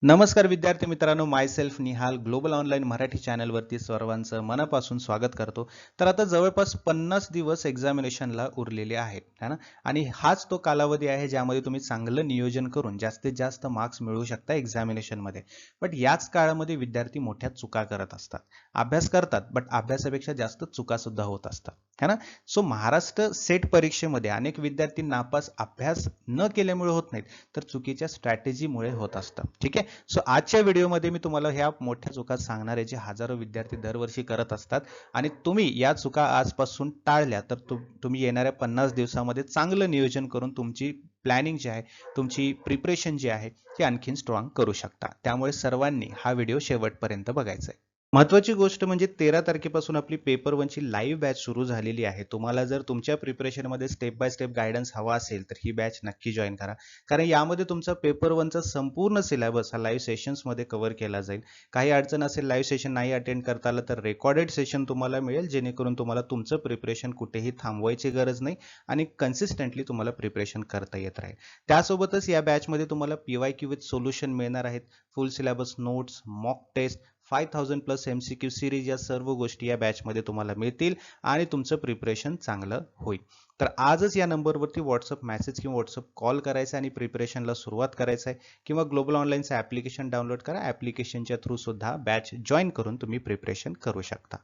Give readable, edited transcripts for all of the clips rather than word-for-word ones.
नमस्कार विद्यार्थी मित्रांनो, myself Nihal global online Marathi चॅनलवरती सर्वांचं मनापासून स्वागत करतो. तर आता जवळपास 50 दिवस एक्झामिनेशनला उरलेले आहेत, है ना? आणि हाच तो कालावधी आहे ज्यामध्ये तुम्ही चांगलं नियोजन करून जास्तीत जास्त मार्क्स मिळवू शकता एक्झामिनेशनमध्ये. बट याच काळामध्ये विद्यार्थी मोठ्या चुका करत असतात. अभ्यास करतात, बट अभ्यासापेक्षा जास्त चुका सुद्धा होत असतात, है ना? सो महाराष्ट्र सेट परीक्षेमध्ये अनेक विद्यार्थी नापास अभ्यास न केल्यामुळे होत नाहीत, तर चुकीच्या स्ट्रॅटेजीमुळे होत असतं. ठीक आहे. सो आजच्या व्हिडिओमध्ये मी तुम्हाला ह्या मोठ्या चुका सांगणार आहे जे हजारो विद्यार्थी दरवर्षी करत असतात आणि तुम्ही या चुका आजपासून टाळल्या तर तुम्ही येणाऱ्या 50 दिवसामध्ये चांगलं नियोजन करून तुमची प्लॅनिंग जी आहे, तुमची प्रिपरेशन जी आहे ती आणखीन स्ट्रॉंग करू शकता. त्यामुळे सर्वांनी हा व्हिडिओ शेवटपर्यंत बघायचा आहे. महत्त्वाची गोष्ट म्हणजे 13 तारखेपासून आपली पेपर 1 ची लाईव्ह बॅच सुरू झालेली आहे. तुम्हाला जर तुमच्या प्रिपरेशनमध्ये स्टेप बाय स्टेप गाईडन्स हवा असेल तर ही बॅच नक्की जॉइन करा. कारण यामध्ये तुमचा पेपर 1 चा संपूर्ण सिलेबस हा लाईव्ह सेशन्समध्ये कव्हर केला जाईल. काही अडचण असेल, लाईव्ह सेशन नाही अटेंड करता आलं तर रेकॉर्डेड सेशन तुम्हाला मिळेल, जेणेकरून तुम्हाला तुमचं प्रिपरेशन कुठेही थांबवायची गरज नाही आणि कन्सिस्टंटली तुम्हाला प्रिपरेशन करता येत राहील. त्यासोबतच या बॅचमध्ये तुम्हाला PYQ विथ सोल्युशन मिळणार आहेत. Full syllabus notes, mock test, 5000 plus MCQ series या सर्व गोष्टी या बॅचमध्ये तुम्हाला मिळतील आणि तुमचं प्रिपरेशन चांगलं होईल. तर आजच या नंबरवरती व्हॉट्सअप मेसेज किंवा व्हॉट्सअप कॉल करायचा आणि प्रिपरेशनला सुरुवात करायचं आहे किंवा ग्लोबल ऑनलाईनचं ॲप्लिकेशन डाउनलोड करा. ॲप्लिकेशनच्या थ्रू सुद्धा बॅच जॉईन करून तुम्ही प्रिपरेशन करू शकता.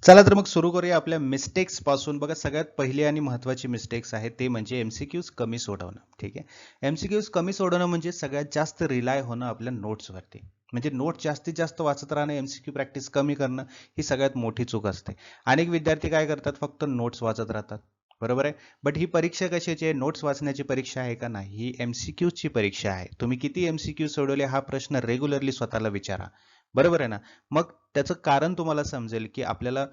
चला तर मग सुरू करूया आपल्या मिस्टेक्स पासून. बघा, सगळ्यात पहिली आणि महत्त्वाची मिस्टेक्स आहे ते म्हणजे MCQs कमी सोडवणं. ठीक आहे. MCQs कमी सोडवणं म्हणजे सगळ्यात जास्त रिलाय होणं आपल्या नोट्सवरती. म्हणजे नोट्स जास्तीत जास्त वाचत राहणं, MCQ प्रॅक्टिस कमी करणं ही सगळ्यात मोठी चूक असते. अनेक विद्यार्थी काय करतात, फक्त नोट्स वाचत राहतात. बरोबर आहे. बट ही परीक्षा कशाची आहे? नोट्स वाचण्याची परीक्षा आहे का? नाही, ही MCQची परीक्षा आहे. तुम्ही किती MCQ सोडवले हा प्रश्न रेग्युलरली स्वतःला विचारा. बरोबर आहे ना? मग त्याचं कारण तुम्हाला समजेल की आपल्याला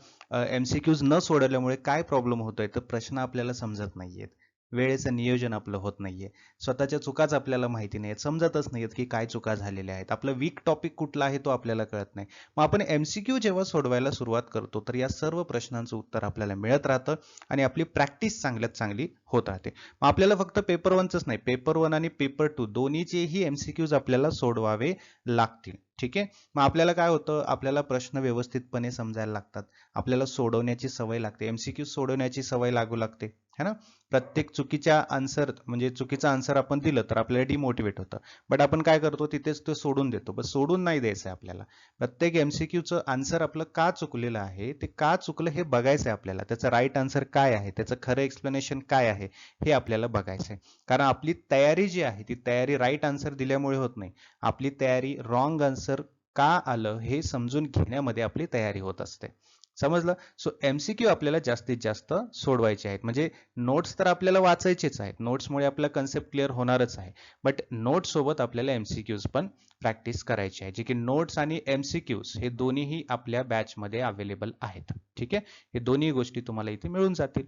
MCQs न सोडवल्यामुळे काय प्रॉब्लेम होतोय, तर प्रश्न आपल्याला समजत नाहीयेत. वेळेचं नियोजन आपलं होत नाहीये. स्वतःच्या चुकाच आपल्याला माहिती नाहीयेत. समजतच नाहीयेत की काय चुका झालेल्या आहेत. आपलं वीक टॉपिक कुठला आहे तो आपल्याला कळत नाही. मग आपण MCQ जेव्हा सोडवायला सुरुवात करतो, तर या सर्व प्रश्नांचं उत्तर आपल्याला मिळत राहतं आणि आपली प्रॅक्टिस चांगल्यात चांगली होत राहते. मग आपल्याला फक्त पेपर 1चंच नाही, पेपर 1 आणि पेपर 2 दोन्हीचेही MCQs आपल्याला सोडवावे लागतील. ठीक आहे. मग आपल्याला काय होतं, आपल्याला प्रश्न व्यवस्थितपणे समजायला लागतात. आपल्याला सोडवण्याची सवय लागते. MCQ सोडवण्याची सवय लागू लागते, है ना? प्रत्येक चुकीच्या आन्सर म्हणजे चुकीचा आन्सर आपण दिलं तर आपल्याला डिमोटिवेट होतं. बट आपण काय करतो, तिथेच ते सोडून देतो. बस सोडून नाही द्यायचं आहे आपल्याला. प्रत्येक MCQचं आन्सर आपलं का चुकलेलं आहे, ते का चुकलं हे बघायचं आहे आपल्याला. त्याचं राईट आन्सर काय आहे, त्याचं खरं एक्सप्लेनेशन काय आहे, हे आपल्याला बघायचं आहे. कारण आपली तयारी जी आहे, ती तयारी राईट आन्सर दिल्यामुळे होत नाही. आपली तयारी रॉंग आन्सर का आलं हे समजून घेण्यामध्ये आपली तयारी होत असते. समजलं? सो MCQ आपल्याला जास्तीत जास्त सोडवायचे आहेत. म्हणजे नोट्स तर आपल्याला वाचायचेच आहेत. नोट्समुळे आपला कन्सेप्ट क्लिअर होणारच आहे. बट नोट्स सोबत आपल्याला MCQs पण प्रॅक्टिस करायची आहे. जे की नोट्स आणि MCQs हे दोन्हीही आपल्या बॅचमध्ये अवेलेबल आहेत. ठीक आहे. हे दोन्ही गोष्टी तुम्हाला इथे मिळून जातील.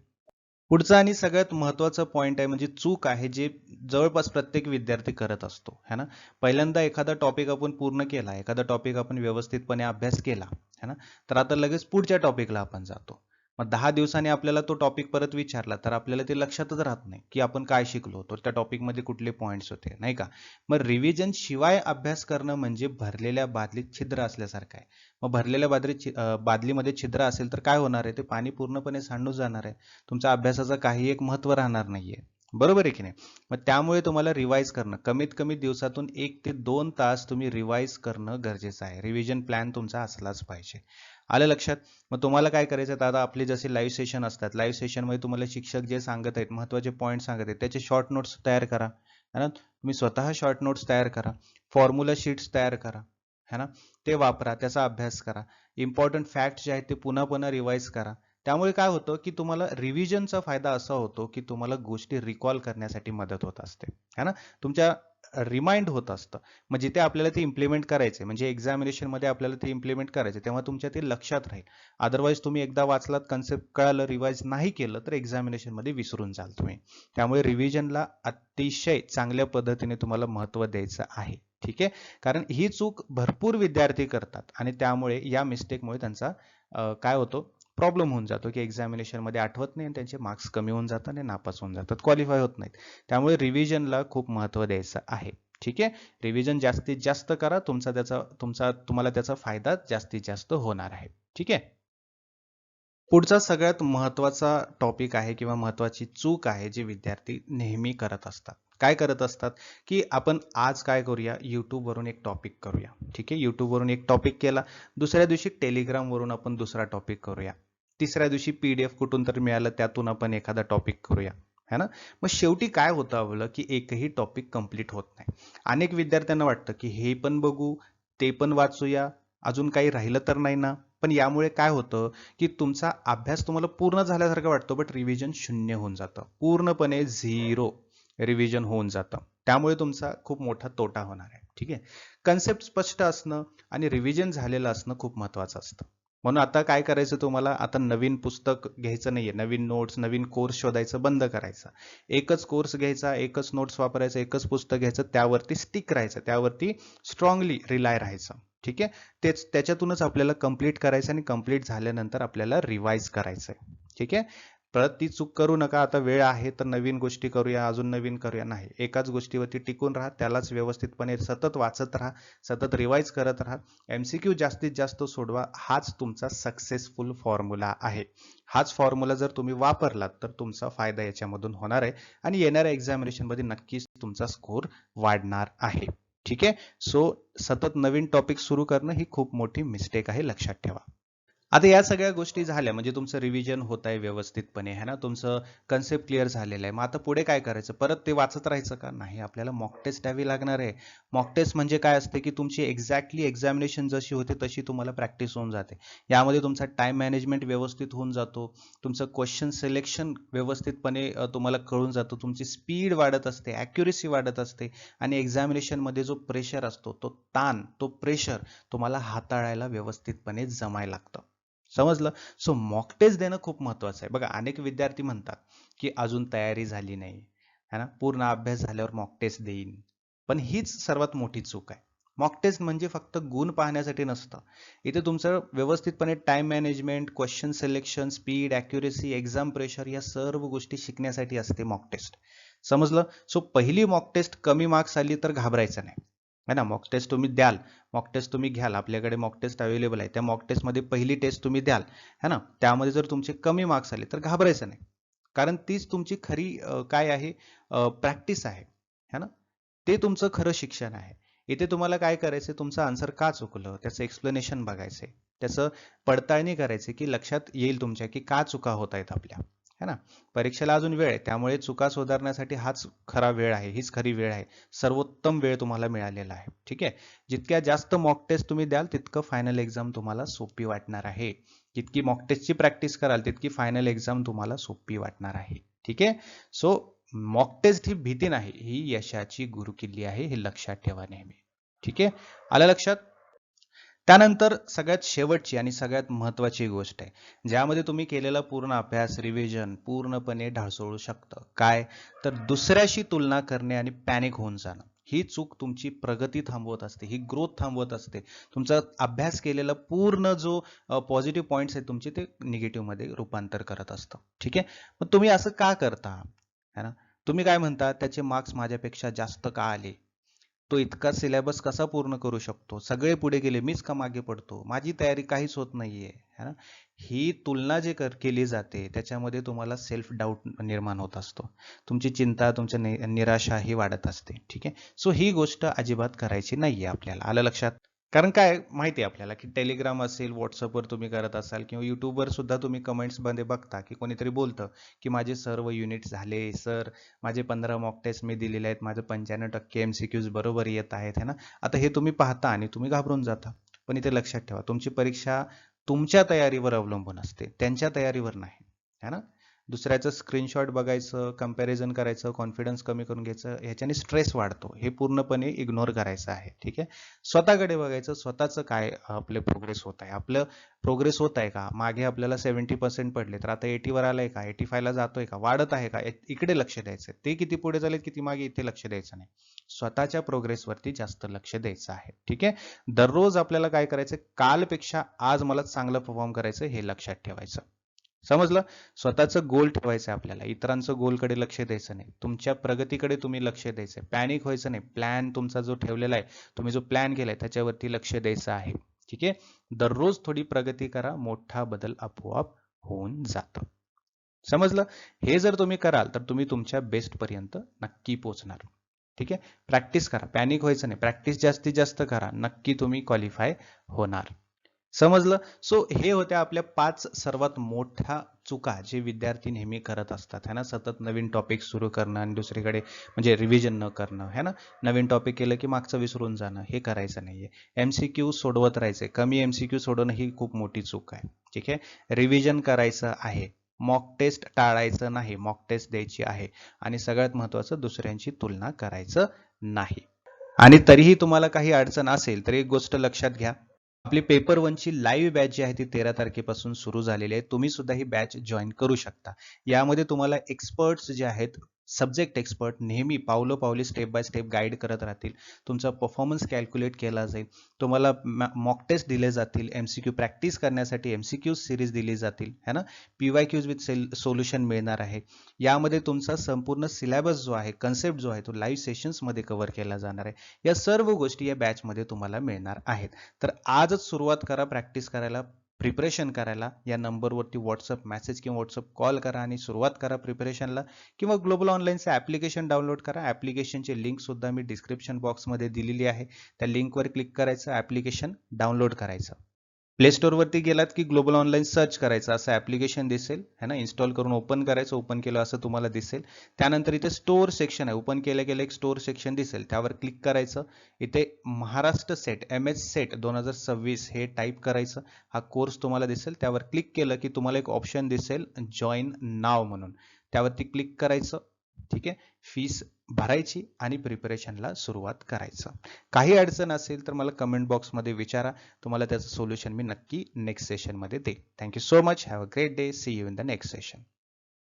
पुढचा आणि सगळ्यात महत्त्वाचा पॉईंट आहे म्हणजे चूक आहे जे जवळपास प्रत्येक विद्यार्थी करत असतो, है ना? पहिल्यांदा एखादा टॉपिक आपण पूर्ण केला, एखादा टॉपिक आपण व्यवस्थितपणे अभ्यास केला, है ना? तर आता लगेच पुढच्या टॉपिकला आपण जातो. मग 10 दिवसांनी आपल्याला तो टॉपिक परत विचारला तर आपल्याला ते लक्षातच राहत नाही की आपण काय शिकलो होतो, त्या टॉपिकमध्ये कुठले पॉईंट्स होते, नाही का? मग रिव्हिजन शिवाय अभ्यास करणं म्हणजे भरलेल्या बादलीत छिद्र असल्यासारखं आहे. मग भरलेल्या बादलीमध्ये छिद्र असेल तर काय होणार आहे? ते पाणी पूर्णपणे सांडून जाणार आहे. तुमच्या अभ्यासाचं काही एक महत्त्व राहणार नाहीये. बरोबर आहे की नाही? मग त्यामुळे तुम्हाला रिवाइज करणं, कमीत कमी दिवसातून 1 ते 2 तास तुम्ही रिवाइज करणं गरजेचं आहे. रिव्हिजन प्लॅन तुमचा असलाच पाहिजे. आलं लक्षात? मग तुम्हाला काय करायचं आहे, आता आपले जसे लाईव्ह सेशन असतात, लाईव्ह सेशनमध्ये तुम्हाला शिक्षक जे सांगत आहेत, महत्त्वाचे पॉईंट सांगत आहेत, त्याचे शॉर्ट नोट्स तयार करा. है ना? तुम्ही स्वतः शॉर्ट नोट्स तयार करा. फॉर्म्युला शीट्स तयार करा. है ना? ते वापरा, त्याचा अभ्यास करा. इम्पॉर्टंट फॅक्ट्स जे आहेत ते पुन्हा पुन्हा रिवाइज करा. त्यामुळे काय होतं की तुम्हाला रिव्हिजनचा फायदा असा होतो की तुम्हाला गोष्टी रिकॉल करण्यासाठी मदत होत असते, है ना? तुमच्या रिमाइंड होत असतं. मग जिथे आपल्याला ते इम्प्लिमेंट करायचे म्हणजे एक्झामिनेशनमध्ये आपल्याला ते इम्प्लिमेंट करायचे तेव्हा तुमच्या ते लक्षात राहील. अदरवाईज तुम्ही एकदा वाचलात, कन्सेप्ट कळालं, रिवाइज नाही केलं तर एक्झामिनेशनमध्ये विसरून जाल तुम्ही. त्यामुळे रिव्हिजनला अतिशय चांगल्या पद्धतीने तुम्हाला महत्त्व द्यायचं आहे. ठीक आहे. कारण ही चूक भरपूर विद्यार्थी करतात आणि त्यामुळे या मिस्टेकमुळे त्यांचा काय होतो, प्रॉब्लेम होऊन जातो की एक्झामिनेशनमध्ये आठवत नाही आणि त्यांचे मार्क्स कमी होऊन जातात आणि नापास होऊन जातात, क्वालिफाय होत नाहीत. त्यामुळे रिव्हिजनला खूप महत्त्व द्यायचं आहे. ठीक आहे. रिव्हिजन जास्तीत जास्त करा, तुम्हाला त्याचा फायदा जास्तीत जास्त होणार आहे. ठीक आहे. पुढचा सगळ्यात महत्त्वाचा टॉपिक आहे किंवा महत्त्वाची चूक आहे जी विद्यार्थी नेहमी करत असतात. काय करत असतात, की आपण आज काय करूया, YouTubeवरून एक टॉपिक करूया. ठीक आहे. YouTubeवरून एक टॉपिक केला, दुसऱ्या दिवशी Telegramवरून आपण दुसरा टॉपिक करूया. तिसऱ्या दिवशी PDF कुठून तर मिळालं त्यातून आपण एखादा टॉपिक करूया. है ना? मग शेवटी काय होतं आपलं, की एकही टॉपिक कंप्लीट होत नाही. अनेक विद्यार्थ्यांना वाटतं, की हे पण बघू, ते पण वाचूया, अजून काही राहिलं तर नाही ना? पण यामुळे काय होतं, की तुमचा अभ्यास तुम्हाला पूर्ण झाल्यासारखं वाटतो, बट रिव्हिजन शून्य होऊन जातं. पूर्णपणे झिरो रिव्हिजन होऊन जातं. त्यामुळे तुमचा खूप मोठा तोटा होणार आहे. ठीक आहे. कन्सेप्ट स्पष्ट असणं आणि रिव्हिजन झालेलं असणं खूप महत्वाचं असतं. म्हणून आता काय करायचं तुम्हाला, आता नवीन पुस्तक घ्यायचं नाहीये, नवीन नोट्स, नवीन कोर्स शोधायचं बंद करायचं. एकच कोर्स घ्यायचा, एकच नोट्स वापरायचं, एकच पुस्तक घ्यायचं, त्यावरती स्टिक राहायचं, त्यावरती स्ट्रॉंगली रिलाय राहायचं. ठीक आहे. त्याच्यातूनच आपल्याला कंप्लीट करायचं आणि कंप्लीट झाल्यानंतर आपल्याला रिवाइज करायचंय. ठीक आहे. परत ती चूक करू नका. आता वेळ आहे तर नवीन गोष्टी करूया, अजून नवीन करूया, नाही. एकाच गोष्टीवरती टिकून राहा, त्यालाच व्यवस्थितपणे सतत वाचत राहा, सतत रिवाइज करत राहा, MCQ जास्तीत जास्त सोडवा. हाच तुमचा सक्सेसफुल फॉर्म्युला आहे. हाच फॉर्म्युला जर तुम्ही वापरलात तर तुमचा फायदा याच्यामधून होणार आहे आणि येणाऱ्या एक्झामिनेशन मध्ये नक्कीच तुमचा स्कोर वाढणार आहे. ठीक आहे. सो सतत नवीन टॉपिक सुरू करणं ही खूप मोठी मिस्टेक आहे, लक्षात ठेवा. आता या सगळ्या गोष्टी झाल्या म्हणजे तुमचं रिव्हिजन होत आहे व्यवस्थितपणे, है ना? तुमचं कन्सेप्ट क्लिअर झालेलं आहे. मग आता पुढे काय करायचं? परत ते वाचत राहायचं का? नाही, आपल्याला मॉक टेस्ट द्यावी लागणार आहे. मॉक टेस्ट म्हणजे काय असते, की तुमची एक्झॅक्टली एक्झामिनेशन जशी होते तशी तुम्हाला प्रॅक्टिस होऊन जाते. यामध्ये तुमचा टाइम मॅनेजमेंट व्यवस्थित होऊन जातो. तुमचं क्वेश्चन सिलेक्शन व्यवस्थितपणे तुम्हाला कळून जातो. तुमची स्पीड वाढत असते, ॲक्युरेसी वाढत असते आणि एक्झामिनेशनमध्ये जो प्रेशर असतो, तो ताण, तो प्रेशर तुम्हाला हाताळायला व्यवस्थितपणे जमायला लागतं. समजलं? सो मॉक टेस्ट देणं खूप महत्वाचं आहे. बघा, अनेक विद्यार्थी म्हणतात, की अजून तयारी झाली नाही, है ना? पूर्ण अभ्यास झाल्यावर मॉक टेस्ट देईन. पण हीच सर्वात मोठी चूक आहे. मॉक टेस्ट म्हणजे फक्त गुण पाहण्यासाठी नसतं. इथे तुमचं व्यवस्थितपणे time management, question selection, speed, accuracy, exam pressure या सर्व गोष्टी शिकण्यासाठी असते मॉक टेस्ट. समजलं? सो पहिली मॉक टेस्ट कमी मार्क्स आली तर घाबरायचं नाही. है ना? मॉक टेस्ट तुम्ही द्याल, मॉक टेस्ट तुम्ही घ्याल, आपल्याकडे मॉक टेस्ट अवेलेबल आहे. त्या मॉक टेस्टमध्ये पहिली टेस्ट तुम्ही द्याल, है ना? त्यामध्ये जर तुमचे कमी मार्क्स आले तर घाबरायचं नाही. कारण तीच तुमची खरी काय आहे, प्रॅक्टिस आहे, है ना? ते तुमचं खरं शिक्षण आहे. इथे तुम्हाला काय करायचं, तुमचं आन्सर का चुकलं त्याचं एक्सप्लेनेशन बघायचंय, त्याचं पडताळणी करायची, की लक्षात येईल तुमच्या की का चुका होत आहेत आपल्या, है ना? परीक्षेला अजून वेळ आहे, त्यामुळे चुका सुधारण्यासाठी हाच खरा वेळ आहे, हीच खरी वेळ आहे. सर्वोत्तम वेळ तुम्हाला मिळालेला आहे. ठीक आहे. जितक्या जास्त मॉक टेस्ट तुम्ही द्याल तितकं फायनल एक्झाम तुम्हाला सोपी वाटणार आहे. जितकी मॉक टेस्टची प्रॅक्टिस कराल तितकी फायनल एक्झाम तुम्हाला सोपी वाटणार आहे. ठीक आहे. सो मॉक टेस्ट ही भीती नाही, ही यशाची गुरुकिल्ली आहे, हे लक्षात ठेवा नेहमी. ठीक आहे. आलं लक्षात? त्यानंतर सगळ्यात शेवटची आणि सगळ्यात महत्त्वाची गोष्ट आहे, ज्यामध्ये तुम्ही केलेला पूर्ण अभ्यास, रिव्हिजन पूर्णपणे ढासळू शकतं. काय? तर दुसऱ्याशी तुलना करणे आणि पॅनिक होऊन जाणं. ही चूक तुमची प्रगती थांबवत असते, ही ग्रोथ थांबवत असते. तुमचा अभ्यास केलेला पूर्ण जो पॉझिटिव्ह पॉईंट्स आहेत तुमचे, ते निगेटिव्हमध्ये रूपांतर करत असतं. ठीक आहे. मग तुम्ही असं का करता? है ना? तुम्ही काय म्हणता, त्याचे मार्क्स माझ्यापेक्षा जास्त का आले? तो इतका सिलेबस कसा पूर्ण करू शकतो? सगळे पुढे गेले, मीच का मागे पडतो? माझी तयारी काहीच होत नाहीये. है ना? ही तुलना जे केली जाते त्याच्यामध्ये तुम्हाला सेल्फ डाऊट निर्माण होत असतो. तुमची चिंता, तुमची निराशा ही वाढत असते. ठीक आहे. सो ही गोष्ट अजिबात करायची नाहीये आपल्याला. आलं लक्षात? कारण काय माहिती आहे आपल्याला, की टेलिग्राम असेल, व्हॉट्सअपवर तुम्ही करत असाल किंवा युट्यूबवर सुद्धा तुम्ही कमेंट्समध्ये बघता, की कोणीतरी बोलतं, की माझे सर्व युनिट झाले सर, माझे 15 मॉक टेस्ट मी दिलेले आहेत, माझं 95% MCQs बरोबर येत आहेत, है ना? आता हे तुम्ही पाहता आणि तुम्ही घाबरून जाता. पण इथे लक्षात ठेवा, तुमची परीक्षा तुमच्या तयारीवर अवलंबून असते, त्यांच्या तयारीवर नाही, है ना? दुसऱ्याचं स्क्रीनशॉट बघायचं, कंपॅरिझन करायचं, कॉन्फिडन्स कमी करून घ्यायचं, ह्याच्याने स्ट्रेस वाढतो. हे पूर्णपणे इग्नोर करायचं आहे. ठीक आहे. स्वतःकडे बघायचं, स्वतःचं काय आपले प्रोग्रेस होत आहे, आपलं प्रोग्रेस होत आहे का? मागे आपल्याला 70% पडले तर आता 80 वर आलंय का? 85 ला जातोय का? वाढत आहे का? इकडे लक्ष द्यायचं. ते किती पुढे झालेत, किती मागे, इथे लक्ष द्यायचं नाही. स्वतःच्या प्रोग्रेसवरती जास्त लक्ष द्यायचं आहे. ठीक आहे. दररोज आपल्याला काय करायचं, कालपेक्षा आज मला चांगलं परफॉर्म करायचं हे लक्षात ठेवायचं. समजलं? स्वतःचं गोल ठेवायचं आहे आपल्याला, इतरांचं गोलकडे लक्ष द्यायचं नाही, तुमच्या प्रगतीकडे तुम्ही लक्ष द्यायचंय, पॅनिक व्हायचं नाही, प्लॅन तुमचा जो ठेवलेला आहे, तुम्ही जो प्लॅन केलाय त्याच्यावरती लक्ष द्यायचं आहे. ठीक आहे, दररोज थोडी प्रगती करा, मोठा बदल आपोआप होऊन जातो. समजलं? हे जर तुम्ही कराल तर तुम्ही तुमच्या बेस्ट पर्यंत नक्की पोहोचणार. ठीक आहे, प्रॅक्टिस करा, पॅनिक व्हायचं नाही, प्रॅक्टिस जास्तीत जास्त करा, नक्की तुम्ही क्वालिफाय होणार. समजलं? सो हे होत्या आपल्या 5 सर्वात मोठ्या चुका जे विद्यार्थी नेहमी करत असतात है ना, सतत नवीन टॉपिक सुरू करणं आणि दुसरीकडे म्हणजे रिव्हिजन न करणं है ना, नवीन टॉपिक केलं की मागचं विसरून जाणं, हे करायचं नाहीये. एमसीक्यू सोडवत राहायचे, कमी एमसीक्यू सोडवणं ही खूप मोठी चूक आहे. ठीक आहे, रिव्हिजन करायचं आहे, मॉक टेस्ट टाळायचं नाही, मॉक टेस्ट द्यायची आहे आणि सगळ्यात महत्त्वाचं दुसऱ्यांची तुलना करायचं नाही. आणि तरीही तुम्हाला काही अडचण असेल तर एक गोष्ट लक्षात घ्या, आपली पेपर 1 ची लाईव्ह बॅच जी आहे ती 13 तारखेपासून सुरू झालेली आहे. तुम्ही सुद्धा ही बॅच जॉईन करू शकता. यामध्ये तुम्हाला एक्सपर्ट्स जे आहेत, सब्जेक्ट एक्सपर्ट नेहमी पावलोपावली स्टेप बाय स्टेप गाईड करत राहतील. तुमचा परफॉर्मन्स कॅल्क्युलेट केला जाईल. तुम्हाला मॉक टेस्ट दिले जातील, एमसीक्यू प्रॅक्टिस करण्यासाठी एमसीक्यू सिरीज दिली जातील है ना, पीवायक्यूज विथ सोल्युशन मिळणार आहे. यामध्ये तुमचा संपूर्ण सिलेबस जो आहे, कन्सेप्ट जो आहे तो लाईव्ह सेशन्समध्ये कव्हर केला जाणार आहे. या सर्व गोष्टी या बॅचमध्ये तुम्हाला मिळणार आहेत. तर आजच सुरुवात करा प्रॅक्टिस करायला, प्रिपरेशन करायला. या नंबरवरती व्हॉट्सअप मेसेज किंवा व्हॉट्सअप कॉल करा आणि सुरुवात करा प्रिपरेशनला, किंवा ग्लोबल ऑनलाईनचे ॲप्लिकेशन डाउनलोड करा. ॲप्लिकेशनची लिंक सुद्धा मी डिस्क्रिप्शन बॉक्समध्ये दिलेली आहे. त्या लिंकवर क्लिक करायचं, ॲप्लिकेशन डाउनलोड करायचं. प्ले स्टोअरवरती गेलात की ग्लोबल ऑनलाईन सर्च करायचं, असं ॲप्लिकेशन दिसेल है ना, इन्स्टॉल करून ओपन करायचं, ओपन केलं असं तुम्हाला दिसेल. त्यानंतर इथे स्टोअर सेक्शन आहे, ओपन केल्या गेलं एक स्टोअर सेक्शन दिसेल, त्यावर क्लिक करायचं. इथे महाराष्ट्र सेट MS सेट 2026 हे टाईप करायचं. हा कोर्स तुम्हाला दिसेल, त्यावर क्लिक केलं की तुम्हाला एक ऑप्शन दिसेल जॉईन नाव म्हणून, त्यावरती क्लिक करायचं. ठीक आहे, फीस भरायची आणि प्रिपरेशनला सुरुवात करायचं. काही अडचण असेल तर मला कमेंट बॉक्समध्ये विचारा, तुम्हाला त्याचं सोल्युशन मी नक्की नेक्स्ट सेशनमध्ये देईन. Thank you so much, have a great day, see you in the next session.